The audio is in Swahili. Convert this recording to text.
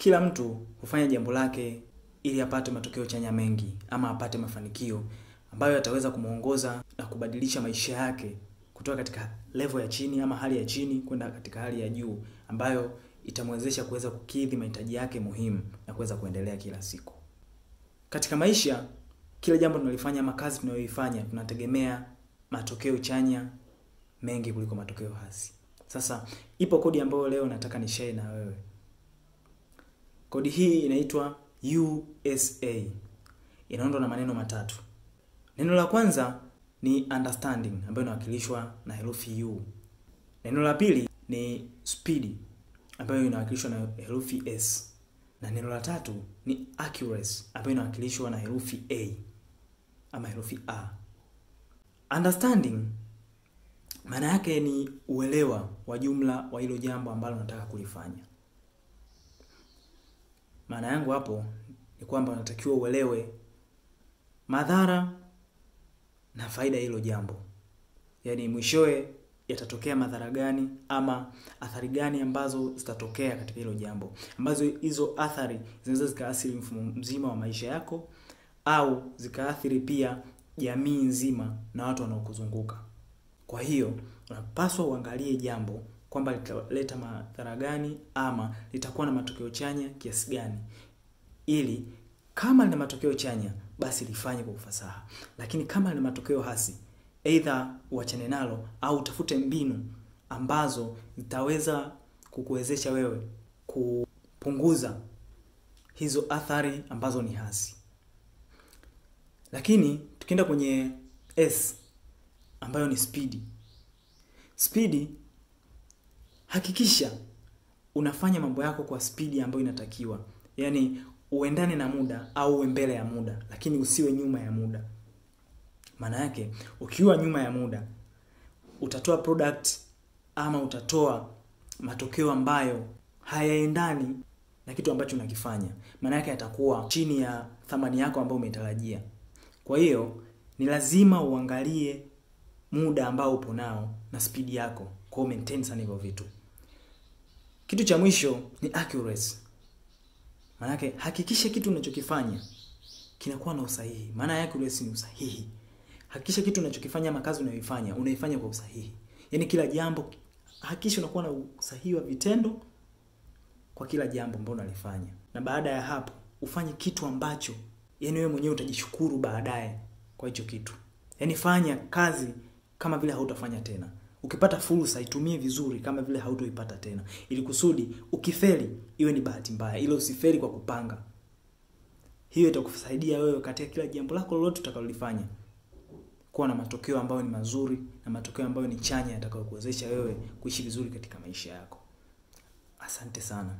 Kila mtu hufanya jambo lake ili apate matokeo chanya mengi ama apate mafanikio ambayo yataweza kumuongoza na kubadilisha maisha yake kutoka katika level ya chini ama hali ya chini kwenda katika hali ya juu ambayo itamwezesha kuweza kukidhi mahitaji yake muhimu na kuweza kuendelea kila siku. Katika maisha, kila jambo tunalofanya ama kazi tunayoifanya tunategemea matokeo chanya mengi kuliko matokeo hasi. Sasa ipo kodi ambayo leo nataka ni share na wewe. Kodi hii inaitwa USA. Inaundwa na maneno matatu. Neno la kwanza ni understanding ambayo inawakilishwa na herufi U. Neno la pili ni speed ambayo inawakilishwa na herufi S. Na neno la tatu ni accuracy ambayo inawakilishwa na herufi A ama herufi A. Understanding maana yake ni uelewa wa jumla wa hilo jambo ambalo unataka kulifanya. Maana yangu hapo ni kwamba unatakiwa uelewe madhara na faida hilo jambo. Yaani mwishowe yatatokea madhara gani ama athari gani ambazo zitatokea katika hilo jambo. Ambazo hizo athari zinaweza zikaathiri mfumo mzima wa maisha yako au zikaathiri pia jamii nzima na watu wanaokuzunguka. Kwa hiyo unapaswa uangalie jambo kwamba litaleta madhara gani ama litakuwa na matokeo chanya kiasi gani, ili kama lina matokeo chanya basi lifanye kwa ufasaha, lakini kama lina matokeo hasi either uachane nalo au utafute mbinu ambazo zitaweza kukuwezesha wewe kupunguza hizo athari ambazo ni hasi. Lakini tukienda kwenye S ambayo ni speed. Speed, hakikisha unafanya mambo yako kwa speed ambayo inatakiwa. Yaani uendane na muda au uwe mbele ya muda, lakini usiwe nyuma ya muda. Maana yake ukiwa nyuma ya muda utatoa product ama utatoa matokeo ambayo hayaendani na kitu ambacho unakifanya. Maana yake yatakuwa chini ya thamani yako ambayo umetarajia. Kwa hiyo ni lazima uangalie muda ambao upo nao na speed yako, kwa maintain sana hivyo vitu. Kitu cha mwisho ni accuracy. Maana yake hakikisha kitu unachokifanya kinakuwa na usahihi. Maana yake accuracy ni usahihi. Hakikisha kitu unachokifanya ama kazi unayoifanya unaifanya kwa usahihi. Yaani kila jambo hakikisha unakuwa na usahihi wa vitendo kwa kila jambo ambalo unalifanya. Na baada ya hapo ufanye kitu ambacho yaani wewe mwenyewe utajishukuru baadaye kwa hicho kitu. Yaani fanya kazi kama vile hautafanya tena. Ukipata fursa itumie vizuri kama vile hautoipata tena. Ili kusudi ukifeli iwe ni bahati mbaya, ila usifeli kwa kupanga. Hiyo itakusaidia wewe katika kila jambo lako lolote utakalolifanya kuwa na matokeo ambayo ni mazuri na matokeo ambayo ni chanya yatakayokuwezesha wewe kuishi vizuri katika maisha yako. Asante sana.